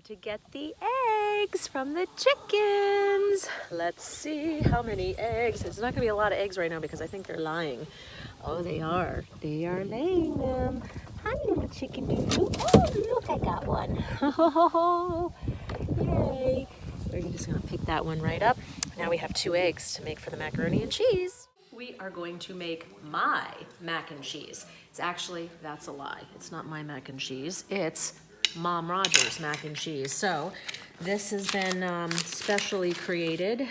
to get the eggs from the chickens. Let's see how many eggs. It's not gonna be a lot of eggs right now because I think they're lying. Oh, they are. They are laying them. Hi, little chicken doodle. Oh, look, I got one. Oh, yay. We're just gonna pick that one right up. Now we have 2 eggs to make for the macaroni and cheese. We are going to make my mac and cheese. It's actually, that's a lie. It's not my mac and cheese. It's Mom Roger's mac and cheese. So this has been specially created.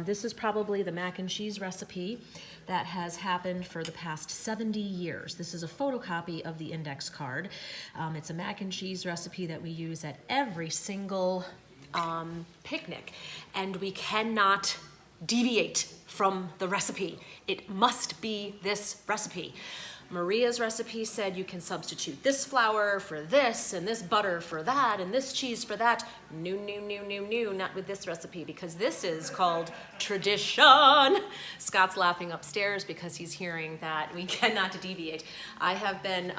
This is probably the mac and cheese recipe that has happened for the past 70 years. This is a photocopy of the index card. It's a mac and cheese recipe that we use at every single picnic, and we cannot deviate from the recipe. It must be this recipe. Maria's recipe said you can substitute this flour for this, and this butter for that, and this cheese for that. No, not with this recipe, because this is called tradition. Scott's laughing upstairs because he's hearing that we cannot deviate. I have been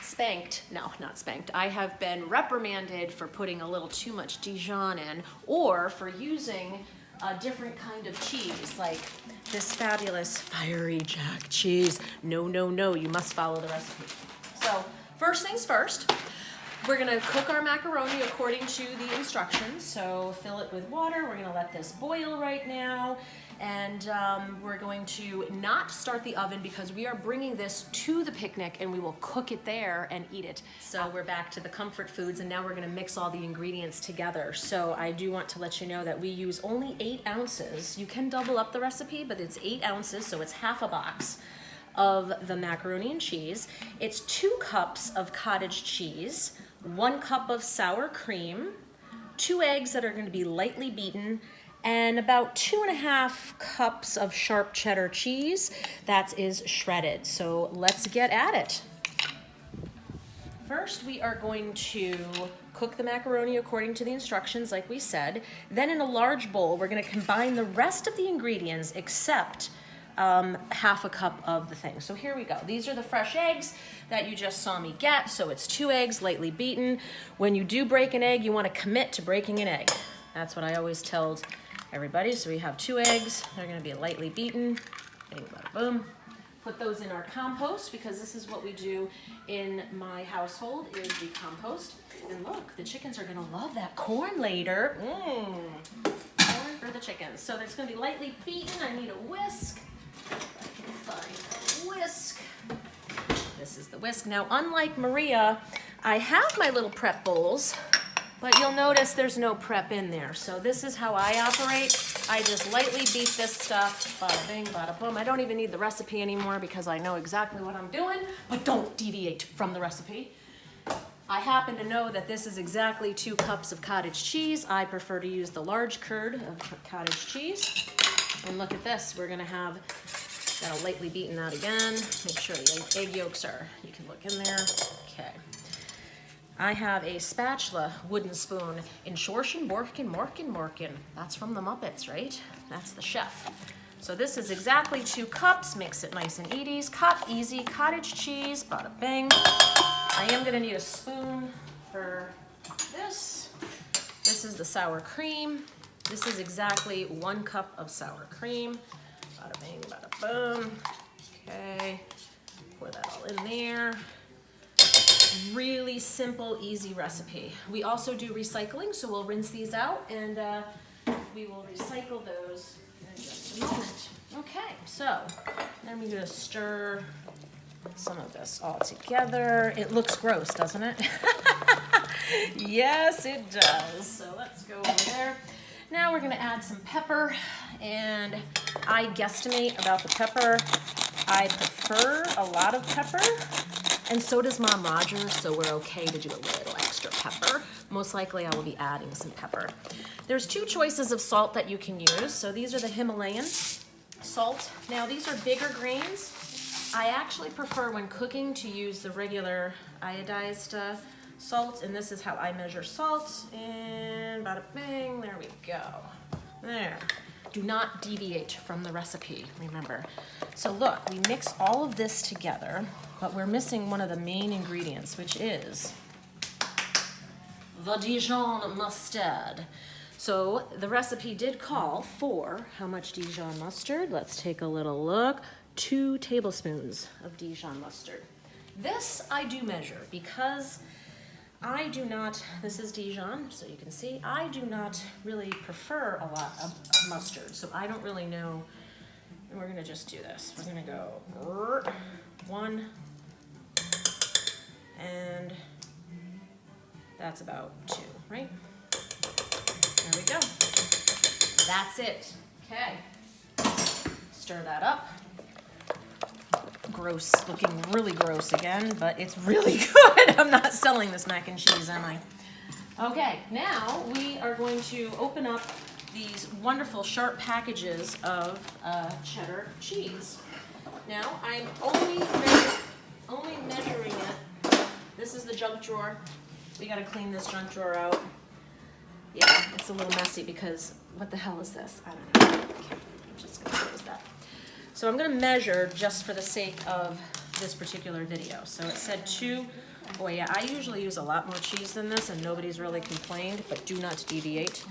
spanked, no, not spanked. I have been reprimanded for putting a little too much Dijon in, or for using a different kind of cheese, like this fabulous fiery jack cheese. No, you must follow the recipe. So first things first, we're gonna cook our macaroni according to the instructions. So fill it with water. We're gonna let this boil right now. And we're going to not start the oven because we are bringing this to the picnic and we will cook it there and eat it. So we're back to the comfort foods, and now we're gonna mix all the ingredients together. So I do want to let you know that we use only 8 ounces. You can double up the recipe, but it's 8 ounces, so it's half a box of the macaroni and cheese. It's 2 cups of cottage cheese, 1 cup of sour cream, 2 eggs that are gonna be lightly beaten, and about 2.5 cups of sharp cheddar cheese that is shredded. So let's get at it. First, we are going to cook the macaroni according to the instructions, like we said. Then in a large bowl, we're gonna combine the rest of the ingredients except half a cup of the thing. So here we go. These are the fresh eggs that you just saw me get. So it's 2 eggs lightly beaten. When you do break an egg, you wanna commit to breaking an egg. That's what I always tell everybody. So we have 2 eggs. They're gonna be lightly beaten. Bing, bada, boom. Put those in our compost, because this is what we do in my household, is the compost. And look, the chickens are gonna love that corn later. Corn for the chickens. So there's gonna be lightly beaten. I need a whisk. If I can find a whisk. This is the whisk. Now, unlike Maria, I have my little prep bowls, but you'll notice there's no prep in there. So this is how I operate. I just lightly beat this stuff, bada bing, bada boom. I don't even need the recipe anymore because I know exactly what I'm doing, but don't deviate from the recipe. I happen to know that this is exactly 2 cups of cottage cheese. I prefer to use the large curd of cottage cheese. And look at this, we're gonna have, gotta lightly beaten that again. Make sure the egg yolks are, you can look in there, okay. I have a spatula, wooden spoon, in Shorschen, Morken. That's from the Muppets, right? That's the chef. So this is exactly 2 cups. Mix it nice and easy. Cottage cheese, bada bing. I am gonna need a spoon for this. This is the sour cream. This is exactly 1 cup of sour cream. Bada bing, bada boom. Okay, pour that all in there. Really simple, easy recipe. We also do recycling, so we'll rinse these out and we will recycle those in just a moment. Okay, so then we're gonna stir some of this all together. It looks gross, doesn't it? Yes, it does. So let's go over there. Now we're gonna add some pepper, and I guesstimate about the pepper. I prefer a lot of pepper. And so does Mom Roger, so we're okay to do a little extra pepper. Most likely I will be adding some pepper. There's 2 choices of salt that you can use. So these are the Himalayan salt. Now these are bigger grains. I actually prefer when cooking to use the regular iodized salt, and this is how I measure salt. And bada bing, there we go. There. Do not deviate from the recipe, remember. So look, we mix all of this together, but we're missing one of the main ingredients, which is the Dijon mustard. So the recipe did call for how much Dijon mustard? Let's take a little look. 2 tablespoons of Dijon mustard. This I do measure because I do not, this is Dijon, so you can see, I do not really prefer a lot of mustard, so I don't really know. And we're gonna just do this. We're gonna go 1, and that's about 2, right? There we go. That's it. Okay. Stir that up. Gross, looking really gross again, but it's really good. I'm not selling this mac and cheese, am I? Okay, now we are going to open up these wonderful sharp packages of cheddar cheese. Now, I'm only measuring it. This is the junk drawer. We gotta clean this junk drawer out. Yeah, it's a little messy because what the hell is this? I don't know. Okay, I'm just gonna close that. So I'm gonna measure just for the sake of this particular video. So it said 2. Boy, yeah, I usually use a lot more cheese than this and nobody's really complained, but do not deviate.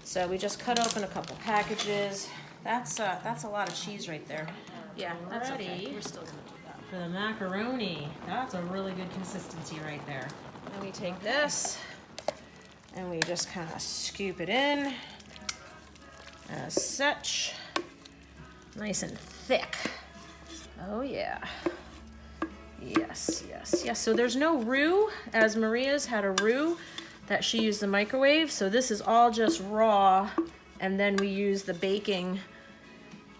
So we just cut open a couple packages. That's a lot of cheese right there. Yeah, that's okay. We're still gonna do that. For the macaroni, that's a really good consistency right there. Then we take this and we just kind of scoop it in as such. Nice and thick. Oh yeah. Yes, yes, yes. So there's no roux, as Maria's had a roux that she used the microwave. So this is all just raw, and then we use the baking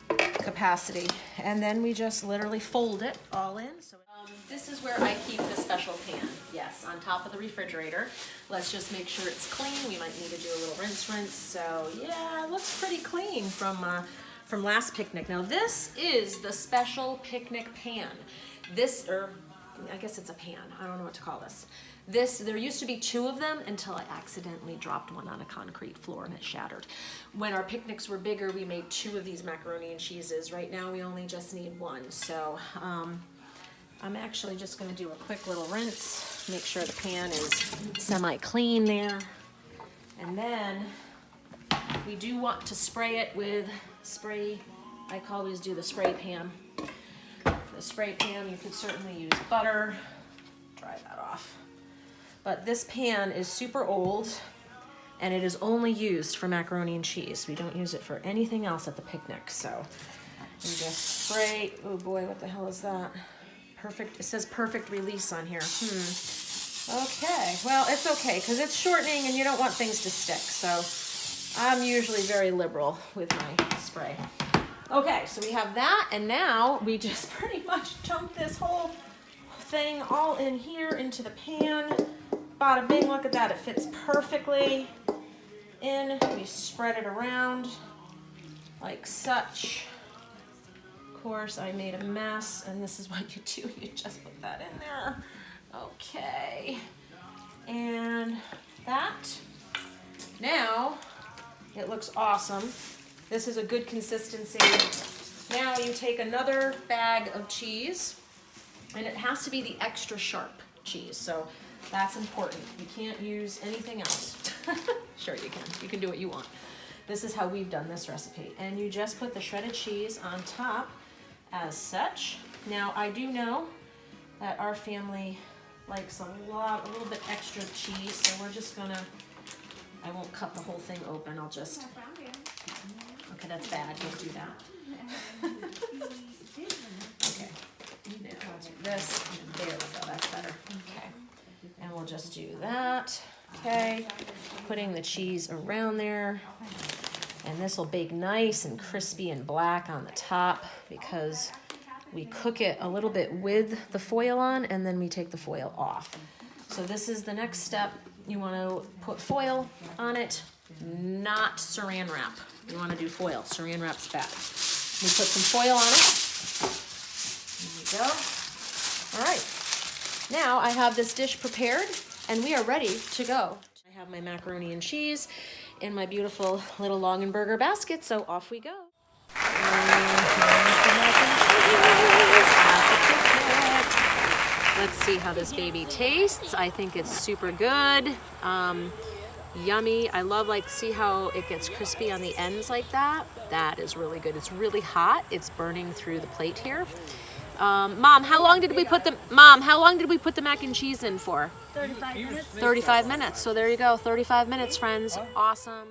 capacity, and then we just literally fold it all in. So this is where I keep the special pan. Yes, on top of the refrigerator. Let's just make sure it's clean. We might need to do a little rinse. So yeah, it looks pretty clean from last picnic. Now this is the special picnic pan. This, or I guess it's a pan. I don't know what to call this. There used to be 2 of them until I accidentally dropped one on a concrete floor and it shattered. When our picnics were bigger, we made 2 of these macaroni and cheeses. Right now we only just need 1. So I'm actually just gonna do a quick little rinse, make sure the pan is semi-clean there. And then we do want to spray it with spray. I always do the spray pan. The spray pan, you could certainly use butter. Dry that off. But this pan is super old and it is only used for macaroni and cheese. We don't use it for anything else at the picnic. So we just spray. Oh boy, what the hell is that? Perfect. It says perfect release on here. Okay, well, it's okay because it's shortening and you don't want things to stick. So I'm usually very liberal with my spray. Okay, so we have that, and now we just pretty much dump this whole thing all in here into the pan. Bada bing, look at that, it fits perfectly in. We spread it around like such. Of course, I made a mess, and this is what you do. You just put that in there. Okay, and that. Now, it looks awesome. This is a good consistency. Now you take another bag of cheese, and it has to be the extra sharp cheese, so that's important. You can't use anything else. Sure you can. You can do what you want. This is how we've done this recipe. And you just put the shredded cheese on top as such. Now I do know that our family likes a little bit extra cheese, so we're just gonna, I won't cut the whole thing open, I'll just, okay, that's bad, don't do that. Okay, now I'll do this, there we go, that's better. Okay, and we'll just do that, okay, putting the cheese around there, and this will bake nice and crispy and black on the top because we cook it a little bit with the foil on and then we take the foil off. So this is the next step. You want to put foil on it, not saran wrap. You want to do foil. Saran wrap's bad. We put some foil on it. There we go. All right. Now I have this dish prepared and we are ready to go. I have my macaroni and cheese in my beautiful little Longenberger basket, so off we go. Let's see how this baby tastes. I think it's super good. Yummy. I love, like, see how it gets crispy on the ends like that? That is really good. It's really hot. It's burning through the plate here. Mom, how long did we put the mac and cheese in for? 35 minutes. 35 minutes. So there you go. 35 minutes, friends. Awesome.